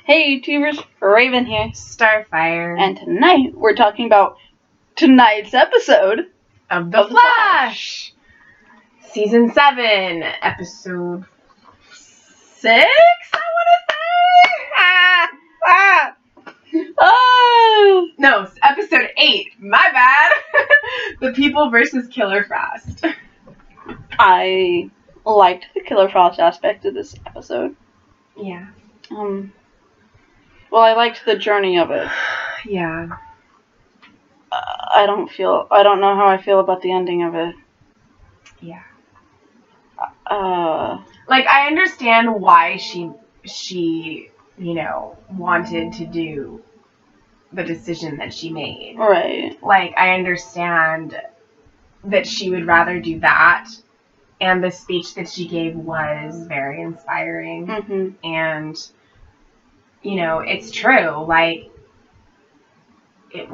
Hey YouTubers, Raven here, Starfire, and tonight we're talking about tonight's episode of The Flash. Season 7, episode 6, I want to say? No, episode 8, my bad. The People versus Killer Frost. I liked the Killer Frost aspect of this episode. Yeah. Well, I liked the journey of it. Yeah. I don't know how I feel about the ending of it. Yeah. Like, I understand why she, wanted to do the decision that she made. Right. Like, I understand that she would rather do that, and the speech that she gave was very inspiring. Mm-hmm. And, it's true. Like, it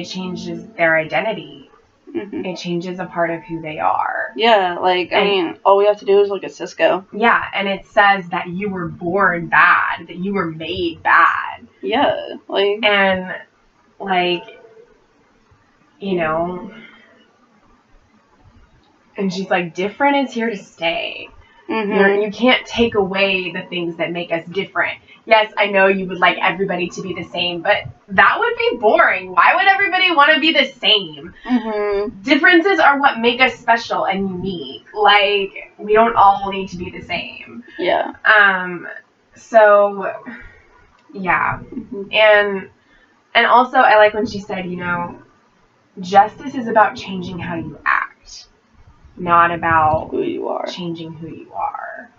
changes their identity. Mm-hmm. It changes a part of who they are. Yeah, I mean, all we have to do is look at Cisco. Yeah, and it says that you were born bad, that you were made bad. Yeah, and, and she's like, different is here to stay. Mm-hmm. You can't take away the things that make us different. Yes, I know you would like everybody to be the same, but that would be boring. Why would everybody want to be the same? Mm-hmm. Differences are what make us special and unique. Like, we don't all need to be the same. Yeah. So, yeah. Mm-hmm. And also, I like when she said, justice is about changing how you act, not about who you are. Changing who you are.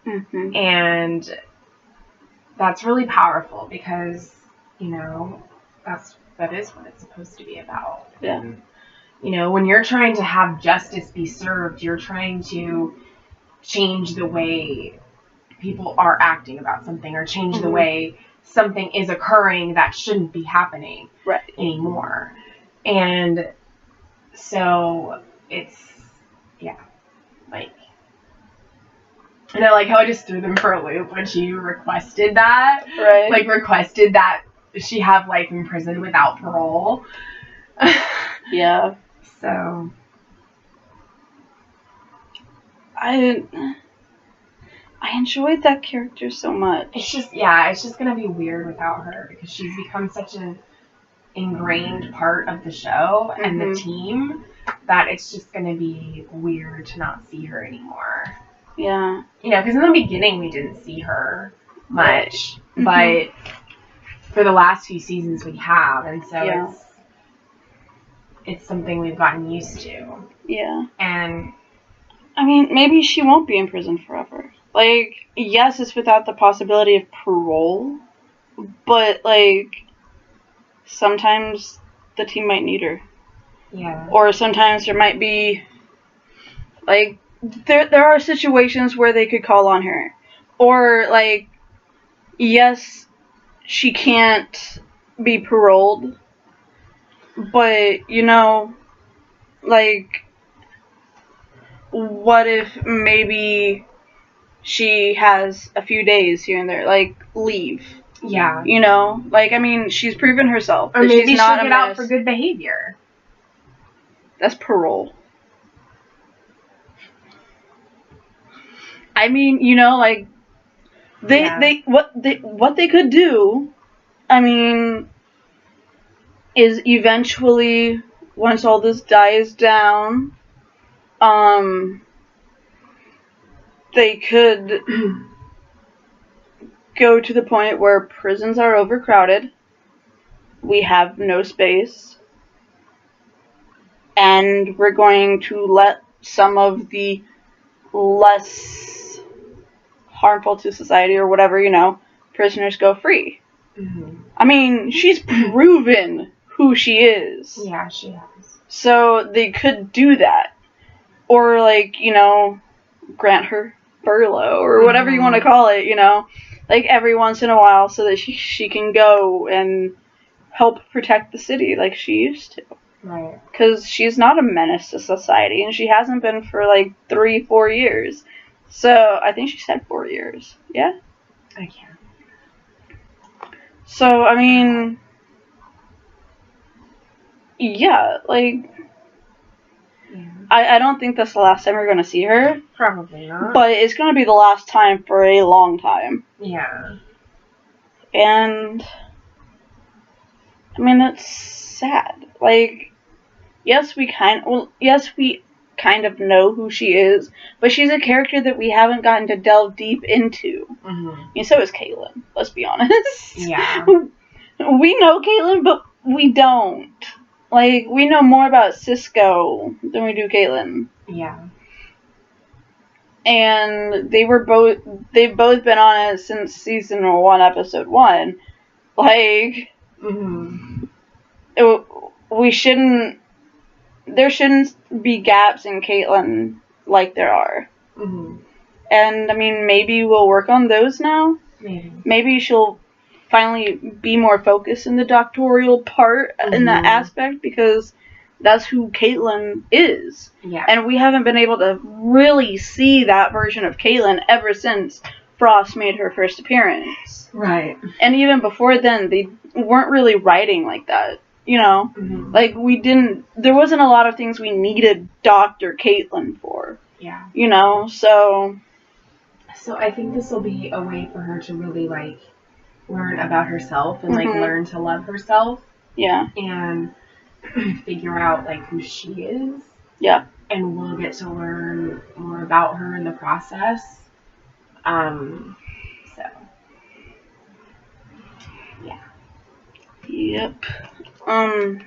Mm-hmm. And that's really powerful because, that is what it's supposed to be about. Yeah. When you're trying to have justice be served, you're trying to change the way people are acting about something, or change the way something is occurring that shouldn't be happening anymore. And so it's, and I like how I just threw them for a loop when she requested that. Right. Requested that she have life in prison without parole. Yeah. So. I enjoyed that character so much. It's just gonna be weird without her because she's become such an ingrained part of the show and the team that it's just gonna be weird to not see her anymore. Yeah. Because in the beginning we didn't see her much, but for the last few seasons we have, and so it's something we've gotten used to. Yeah. And I mean, maybe she won't be in prison forever. Yes, it's without the possibility of parole, but sometimes the team might need her. Yeah. Or sometimes there might be there are situations where they could call on her. Or yes, she can't be paroled, but what if maybe she has a few days here and there, leave? Yeah. I mean, she's proven herself. Or maybe she's not she'll get out for good behavior. That's parole. I mean, what they could do, I mean, is eventually, once all this dies down, they could go to the point where prisons are overcrowded, we have no space, and we're going to let some of the less harmful to society or whatever, prisoners go free. I mean, she's proven who she is. Yeah, she has. So they could do that. Or, grant her furlough or whatever you want to call it, every once in a while so that she can go and help protect the city like she used to. Right. Because she's not a menace to society, and she hasn't been for 3-4 years. So I think she said 4 years. Yeah? I can't. So, I mean, yeah, like, Yeah. I don't think that's the last time we're going to see her. Probably not. But it's going to be the last time for a long time. Yeah. And, I mean, that's sad. Like, yes, we kind of know who she is, but she's a character that we haven't gotten to delve deep into. Mm-hmm. And so is Caitlin, let's be honest. Yeah. We know Caitlin, but we don't. Like, we know more about Cisco than we do Caitlin. Yeah. And they've both been on it since season 1, episode 1. Like, Mm-hmm. There shouldn't be gaps in Caitlin like there are. Mm-hmm. And, I mean, maybe we'll work on those now. Maybe she'll finally be more focused in the doctoral part in that aspect, because that's who Caitlin is. Yeah. And we haven't been able to really see that version of Caitlin ever since Frost made her first appearance. Right. And even before then, they weren't really writing like that. You know? Mm-hmm. Like, there wasn't a lot of things we needed Dr. Caitlin for. Yeah. You know? So I think this will be a way for her to really, like, learn about herself and, like, learn to love herself. Yeah. And figure out, like, who she is. Yeah. And we'll get to learn more about her in the process. So. Yeah. Yep. I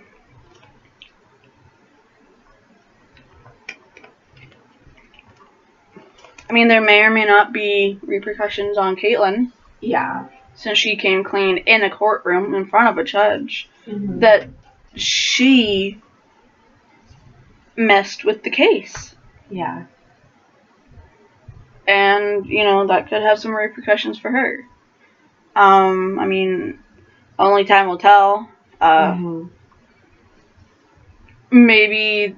mean, there may or may not be repercussions on Caitlin. Yeah. Since she came clean in a courtroom in front of a judge, mm-hmm. that she messed with the case. Yeah. And, you know, that could have some repercussions for her. I mean, only time will tell. Maybe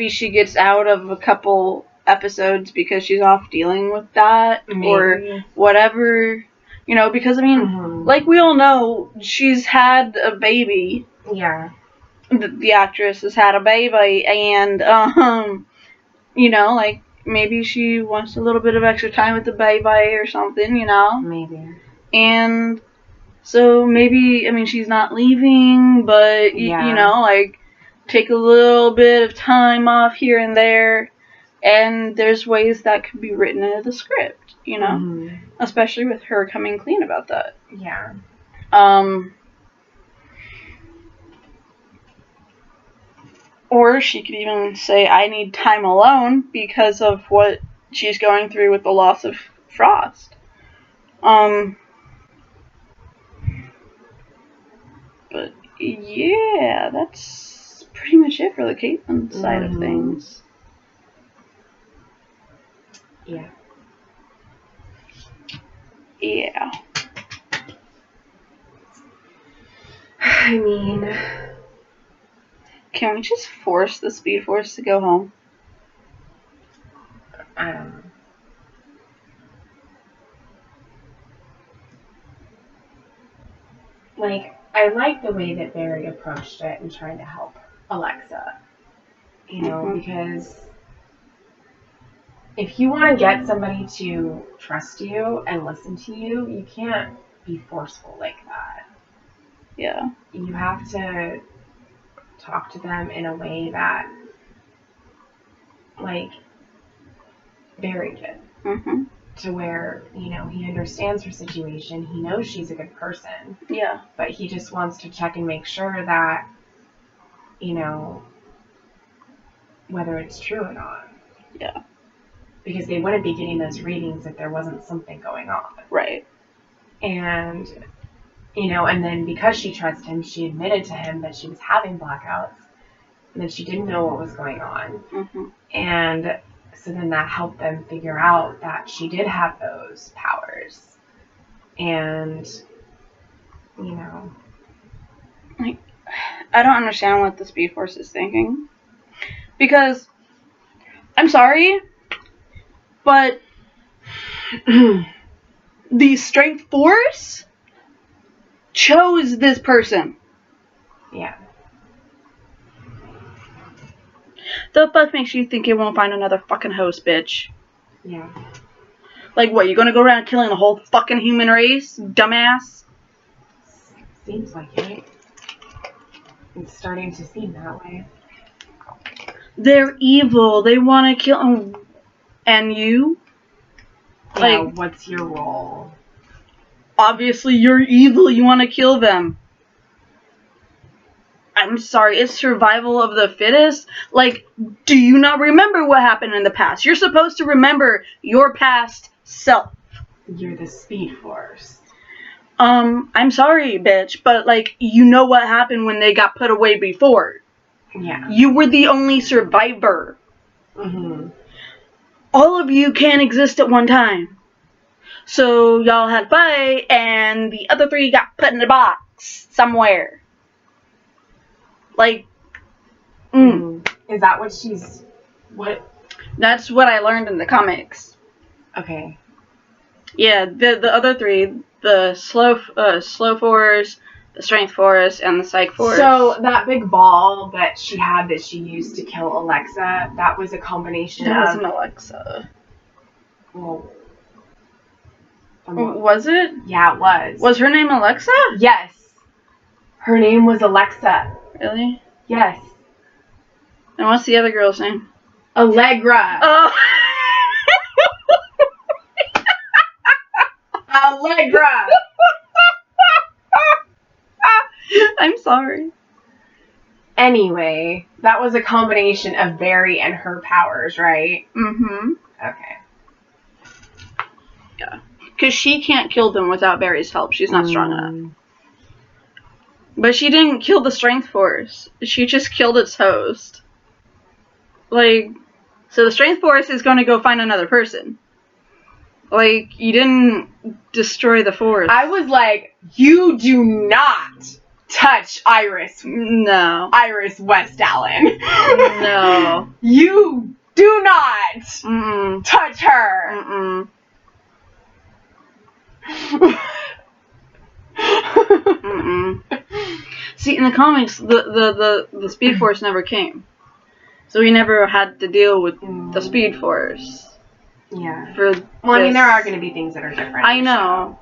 she gets out of a couple episodes because she's off dealing with that. Maybe. Or whatever. You know, because, I mean, like we all know, she's had a baby. Yeah. The actress has had a baby, and, you know, like, maybe she wants a little bit of extra time with the baby or something, you know? Maybe. And so maybe, I mean, she's not leaving, but, you know, like, take a little bit of time off here and there, and there's ways that could be written into the script, you know? Especially with her coming clean about that. Yeah. Or she could even say, I need time alone because of what she's going through with the loss of Frost. But yeah, that's pretty much it for the Caitlin side of things. Yeah. Yeah. I mean, can we just force the Speed Force to go home? I don't know. Like, I like the way that Barry approached it and tried to help Alexa. You know, because if you want to get somebody to trust you and listen to you, you can't be forceful like that. Yeah. You have to talk to them in a way that, like, Barry did. To where, you know, he understands her situation. He knows she's a good person. Yeah. But he just wants to check and make sure that, you know, whether it's true or not. Yeah. Because they wouldn't be getting those readings if there wasn't something going on. Right. And, you know, and then because she trusted him, she admitted to him that she was having blackouts and that she didn't know what was going on. And so then that helped them figure out that she did have those powers. And, you know. Like, I don't understand what the Speed Force is thinking. Because, I'm sorry, but the Strength Force chose this person. Yeah. The fuck makes you think it won't find another fucking host, bitch? Yeah. Like, what, you gonna go around killing the whole fucking human race? Dumbass? Seems like it. It's starting to seem that way. They're evil. They wanna kill... And you? Yeah, Like, what's your role? obviously you're evil. You wanna kill them. I'm sorry, it's survival of the fittest? Like, do you not remember what happened in the past? You're supposed to remember your past self. You're the Speed Force. I'm sorry, bitch, but, like, you know what happened when they got put away before. Yeah. You were the only survivor. Mm-hmm. All of you can't exist at one time. So, y'all had a fight, and the other 3 got put in a box somewhere. Like, Is that what she's... What? That's what I learned in the comics. Okay. Yeah, the other 3, the slow force, the strength force, and the psych force. So that big ball that she had that she used to kill Alexa, that was a combination That of... wasn't Alexa. Well, Was it? yeah, it was. Was her name Alexa? Yes. Her name was Alexa. Really? Yes. And what's the other girl's name? Allegra. Oh. Allegra. I'm sorry. Anyway, that was a combination of Barry and her powers, right? Mm-hmm. Okay. Yeah. Because she can't kill them without Barry's help. She's not strong enough. But she didn't kill the strength force. She just killed its host. Like, so the strength force is going to go find another person. Like, you didn't destroy the force. I was like, you do not touch Iris. No. Iris West Allen. No. You do not touch her. Mm-mm. See, in the comics, the Speed Force never came. So we never had to deal with the Speed Force. Yeah. Well, I mean, there are going to be things that are different. I know.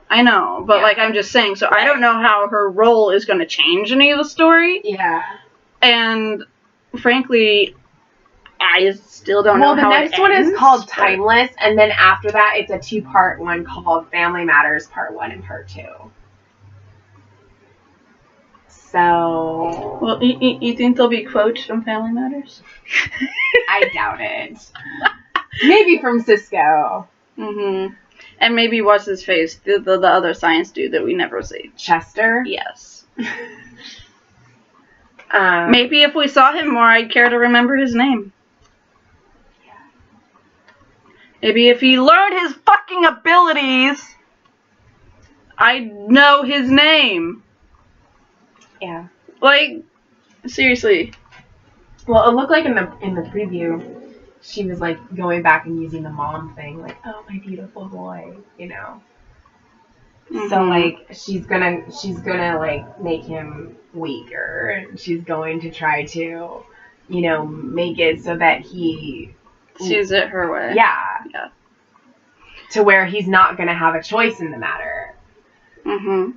But, yeah. like, I'm just saying, so right. I don't know how her role is going to change any of the story. Yeah. And, frankly, I still don't know how it ends. Well, the next one is called Timeless, and then after that, it's a 2-part one called Family Matters Part 1 and Part 2. So... Well, you think there'll be quotes from Family Matters? I doubt it. Maybe from Cisco. Mm-hmm. And maybe what's his face? The other science dude that we never see. Chester? Yes. Maybe if we saw him more, I'd care to remember his name. Yeah. Maybe if he learned his fucking abilities, I'd know his name. Yeah. Like, seriously. Well, it looked like in the preview, she was like going back and using the mom thing, like, oh, my beautiful boy, you know. Mm-hmm. So like she's gonna like make him weaker, and she's going to try to, you know, make it so that he sees it her way. Yeah. To where he's not gonna have a choice in the matter. Mhm.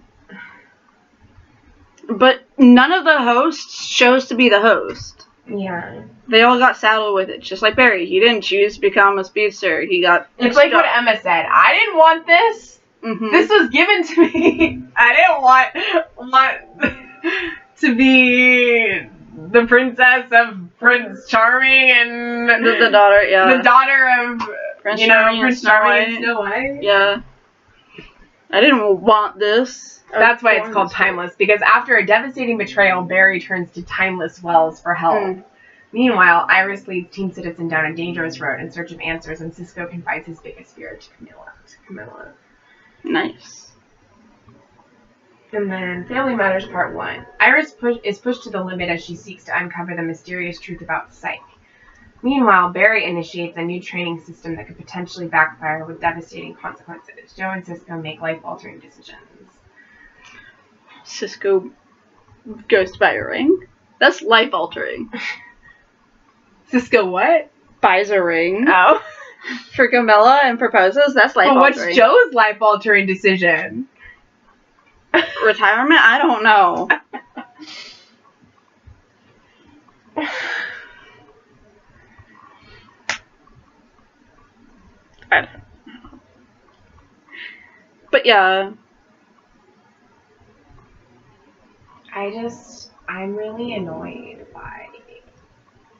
But none of the hosts chose to be the host. Yeah. They all got saddled with it, just like Barry. He didn't choose to become a speedster. He got. It's like what Emma said. I didn't want this. Mm-hmm. This was given to me. I didn't want to be the princess of Prince Charming and the daughter. Yeah. The daughter of Prince Charming and Snow White. Yeah. I didn't want this. That's why it's called Timeless, because after a devastating betrayal, Barry turns to Timeless Wells for help. Meanwhile, Iris leads Team Citizen down a dangerous road in search of answers, and Cisco confides his biggest fear to Camilla. Nice. And then Family Matters Part 1. Iris is pushed to the limit as she seeks to uncover the mysterious truth about Psyche. Meanwhile, Barry initiates a new training system that could potentially backfire with devastating consequences. Joe and Cisco make life-altering decisions. Cisco goes to buy a ring. That's life altering. Cisco what? Buys a ring Oh. for Camilla and proposes. That's life But what's altering. Joe's life altering decision? Retirement? I don't know. But yeah. I'm really annoyed by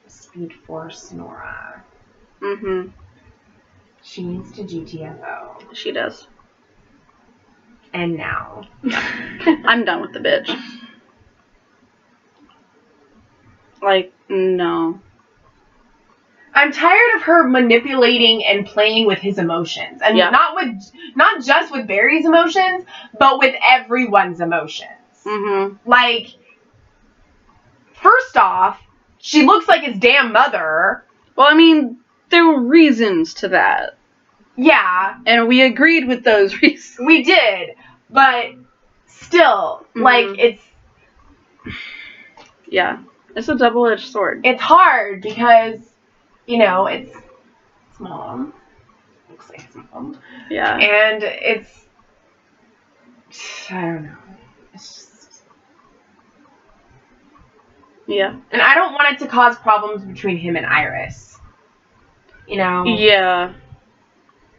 Speed Force Nora. Mhm. She needs to GTFO. She does. And now. I'm done with the bitch. Like, no. I'm tired of her manipulating and playing with his emotions. And Yeah. not just with Barry's emotions, but with everyone's emotions. Mhm. Like, first off, she looks like his damn mother. Well, I mean, there were reasons to that. Yeah. And we agreed with those reasons. We did. But still, like, it's... Yeah. It's a double-edged sword. It's hard because, you know, it's mom. Looks like his mom. Yeah. And it's... I don't know. It's just... Yeah. And I don't want it to cause problems between him and Iris. You know? Yeah.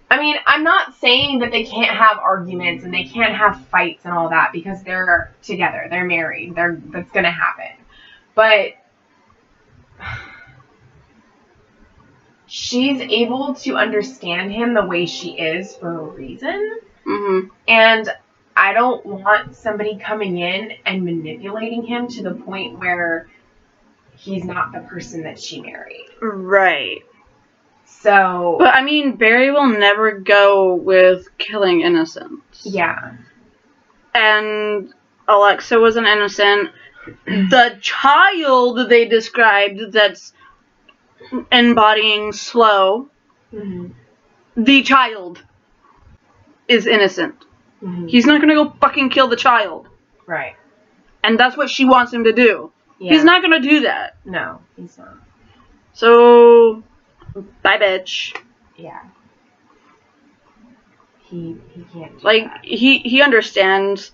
I mean, I'm not saying that they can't have arguments and they can't have fights and all that because they're together. They're married. That's gonna happen. But she's able to understand him the way she is for a reason. Mhm. And I don't want somebody coming in and manipulating him to the point where he's not the person that she married. Right. So... But, I mean, Barry will never go with killing innocents. Yeah. And Alexa was an innocent. The child they described that's embodying Slow, Mm-hmm. the child is innocent. Mm-hmm. He's not gonna go fucking kill the child. Right. And that's what she wants him to do. Yeah. He's not gonna do that. No, he's not. So, bye, bitch. Yeah. He can't do Like, that. he understands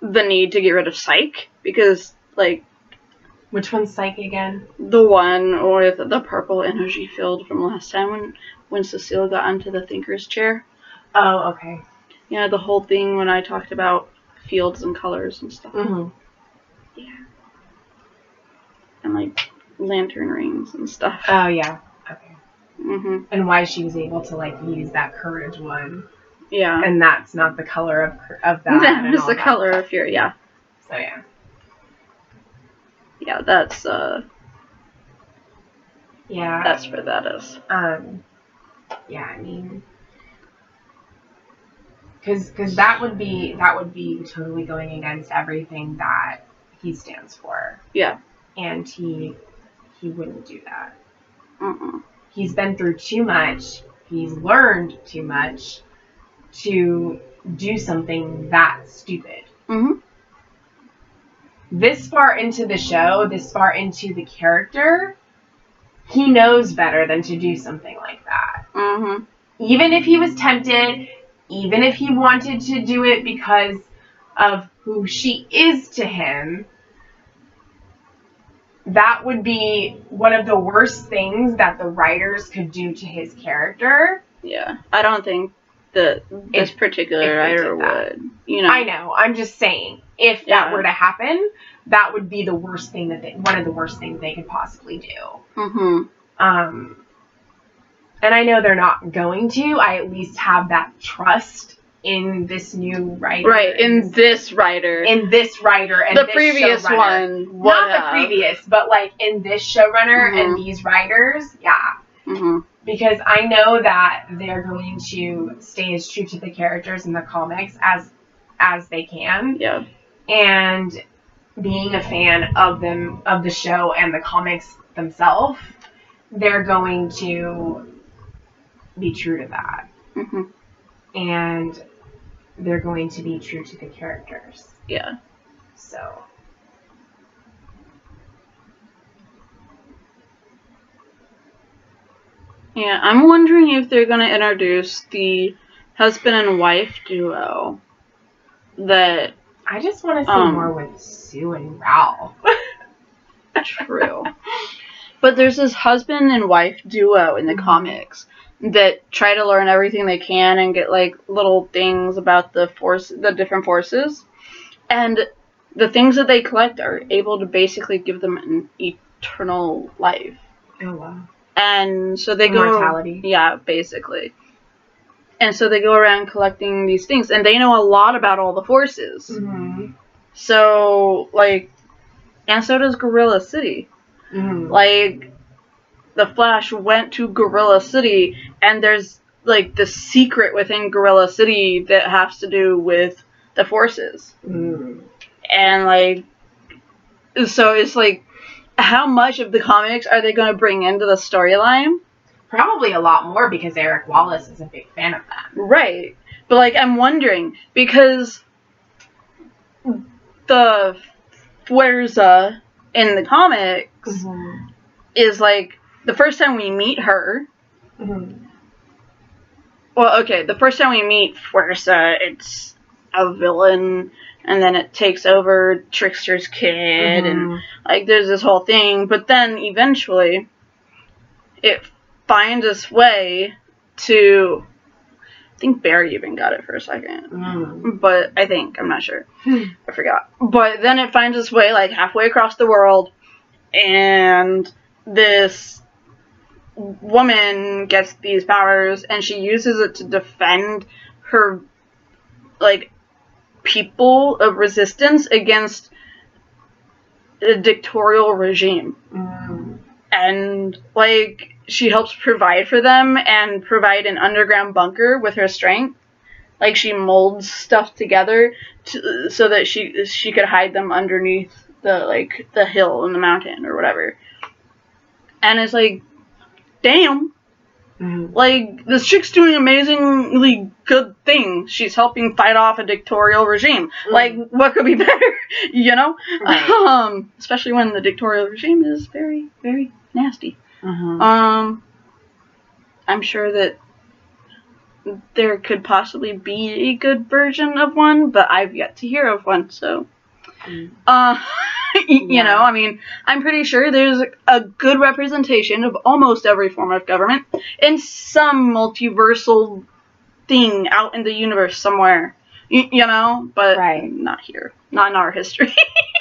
the need to get rid of Psyche, because, like, Which one's Psyche again? the one with the purple energy field from last time when Cecile got onto the thinker's chair. Oh, okay. Yeah, the whole thing when I talked about fields and colors and stuff. Mm-hmm. Yeah. And, like, lantern rings and stuff. Oh, yeah. Okay. Mm-hmm. And why she was able to, like, use that courage one. Yeah. And that's not the color of that. That and is all the that color stuff. of your, yeah. So, yeah. Yeah, that's, Yeah. that's where that is. Yeah, I mean... Because that would be totally going against everything that he stands for. Yeah. And he wouldn't do that. Mm-mm. He's been through too much. He's learned too much to do something that stupid. Mm-hmm. This far into the show, this far into the character, he knows better than to do something like that. Mm-hmm. Even if he was tempted, even if he wanted to do it because of who she is to him, that would be one of the worst things that the writers could do to his character. Yeah. I don't think that this particular writer would. You know. I know. I'm just saying, if that were to happen, that would be the worst thing one of the worst things they could possibly do. Mm-hmm. And I know they're not going to. I at least have that trust in this new writer. Right, in this writer. In this writer and the this previous showrunner. one. Not the previous, but like in this showrunner and these writers, yeah. Mm-hmm. Because I know that they're going to stay as true to the characters in the comics as they can. Yeah. And being a fan of them, of the show and the comics themselves, they're going to be true to that. Mm-hmm. And they're going to be true to the characters. Yeah. So. Yeah, I'm wondering if they're gonna introduce the husband and wife duo that I just want to see more with Sue and Ralph. True. But there's this husband and wife duo in the comics that try to learn everything they can and get like little things about the different forces. And the things that they collect are able to basically give them an eternal life. Oh wow. And so they Immortality. Yeah, basically. And so they go around collecting these things, and they know a lot about all the forces. Mm-hmm. So, like, and so does Gorilla City. Mm-hmm. Like, the Flash went to Gorilla City, and there's, like, the secret within Gorilla City that has to do with the forces. Mm-hmm. And, like, so it's like, how much of the comics are they going to bring into the storyline? Probably a lot more because Eric Wallace is a big fan of that. Right. But, like, I'm wondering, because the Fuerza in the comics is, like, the first time we meet her. Well, okay, the first time we meet Fuerza, it's a villain, and then it takes over Trickster's kid, and, like, there's this whole thing. But then, eventually, it finds its way to... I think Barry even got it for a second. But I'm not sure. I forgot. But then it finds its way, like, halfway across the world, and this woman gets these powers, and she uses it to defend her, like, people of resistance against a dictatorial regime. And, like, she helps provide for them and provide an underground bunker with her strength. Like, she molds stuff together so that she could hide them underneath the hill in the mountain or whatever. And it's like, damn. Like, this chick's doing amazingly good things. She's helping fight off a dictatorial regime. Like, what could be better, you know? Right. Especially when the dictatorial regime is very, very nasty. I'm sure that there could possibly be a good version of one, but I've yet to hear of one, so... you know, I mean, I'm pretty sure there's a good representation of almost every form of government in some multiversal thing out in the universe somewhere, you know, but not here, not in our history.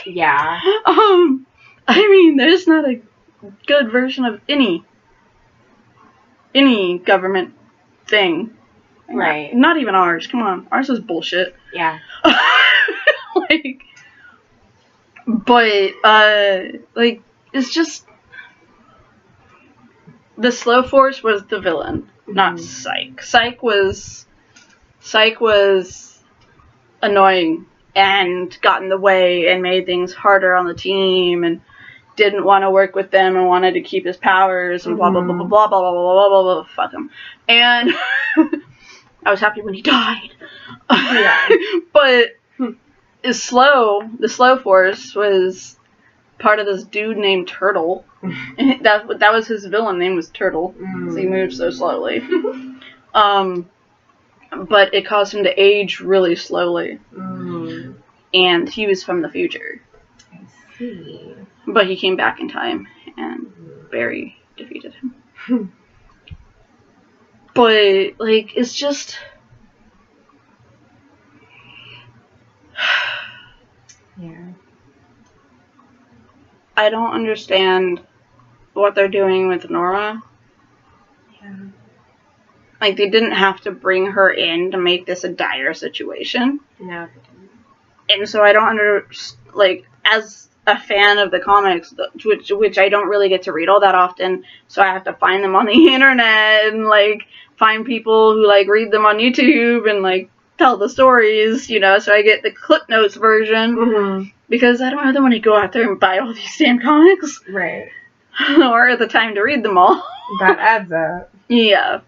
Yeah. I mean, there's not a good version of any government thing. Right. Not even ours. Come on, ours is bullshit. Yeah. Like. But, like, it's just... The Slow Force was the villain, not Psyche. Psyche was annoying and got in the way and made things harder on the team and didn't want to work with them and wanted to keep his powers and blah, blah, blah, blah, blah, blah, blah, blah, blah, blah, fuck him. And I was happy when he died. Yeah. But... the Slow Force was part of this dude named Turtle. that was his villain name, was Turtle. So he moved so slowly. But it caused him to age really slowly. And he was from the future. I see. But he came back in time, and Barry defeated him. But, like, it's just... Yeah. I don't understand what they're doing with Nora. Yeah. Like, they didn't have to bring her in to make this a dire situation. No. And so I don't like, as a fan of the comics, which I don't really get to read all that often, so I have to find them on the internet and, like, find people who, like, read them on YouTube and, like, tell the stories, you know, so I get the Clip Notes version, because I don't have the money to go out there and buy all these damn comics. Right. Or the time to read them all. That adds up. Yeah.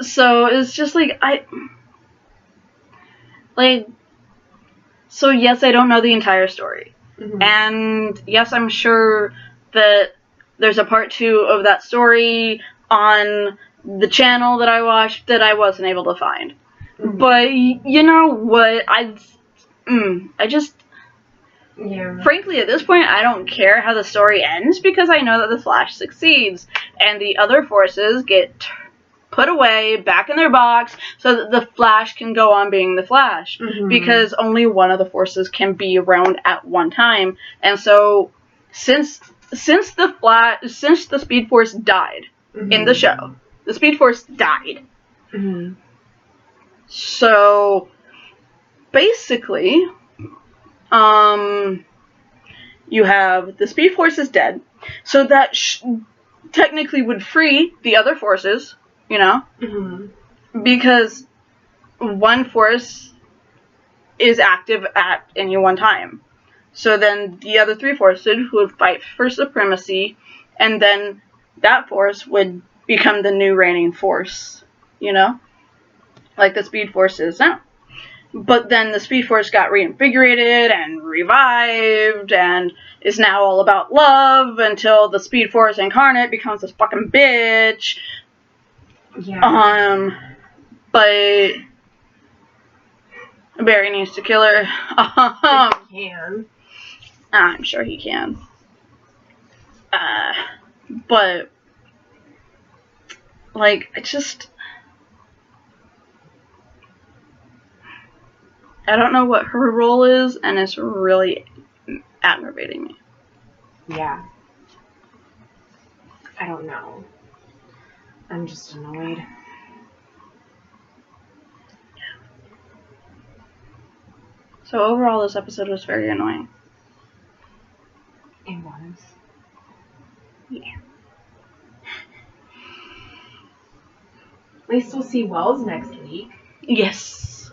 So, it's just, like, So yes, I don't know the entire story. Mhm. And yes, I'm sure that there's a part 2 of that story on the channel that I watched that I wasn't able to find. Mhm. But you know what? I just, Yeah. frankly, at this point, I don't care how the story ends because I know that the Flash succeeds and the other forces get put away back in their box so that the Flash can go on being the Flash. Mhm. Because only one of the forces can be around at one time. And so since the Speed Force died in the show, the Speed Force died. Mhm. So basically, you have the Speed Force is dead. So that technically would free the other forces, you know, Mhm. because one force is active at any one time. So then the other 3 forces would fight for supremacy, and then that force would become the new reigning force, you know? Like the Speed Force is now. But then the Speed Force got reinvigorated and revived and is now all about love until the Speed Force incarnate becomes this fucking bitch. Yeah. But Barry needs to kill her. If he can. I'm sure he can. But, like, I don't know what her role is, and it's really aggravating me. Yeah. I don't know. I'm just annoyed. So overall, this episode was very annoying. It was. Yeah. At least we'll see Wells next week. Yes.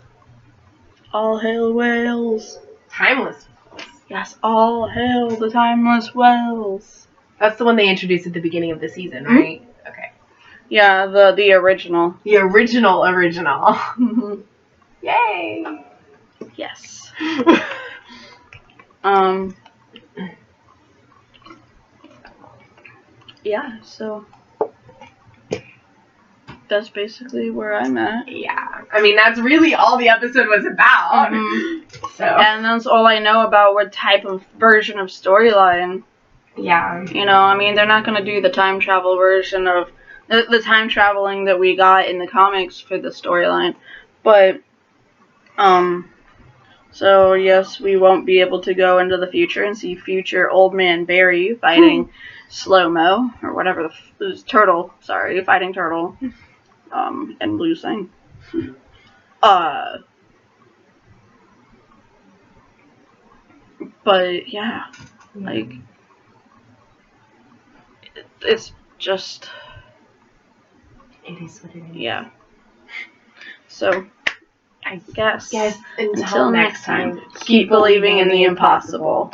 All hail Wales. Timeless Wells. Yes, all hail the timeless Wells. That's the one they introduced at the beginning of the season, right? Mm-hmm. Okay. Yeah, the original. The original. Yay! Yes. Yeah, so that's basically where I'm at. Yeah. I mean, that's really all the episode was about. Mm-hmm. So. And that's all I know about what type of version of storyline. Yeah. You know, I mean, they're not going to do the time travel version of the time traveling that we got in the comics for the storyline. But, so yes, we won't be able to go into the future and see future Old Man Barry fighting Slow-Mo, or whatever Turtle, fighting Turtle, and losing. But yeah, like, it's just, it is what it is. Yeah. So, I guess, Yes, until next time, keep believing in the impossible.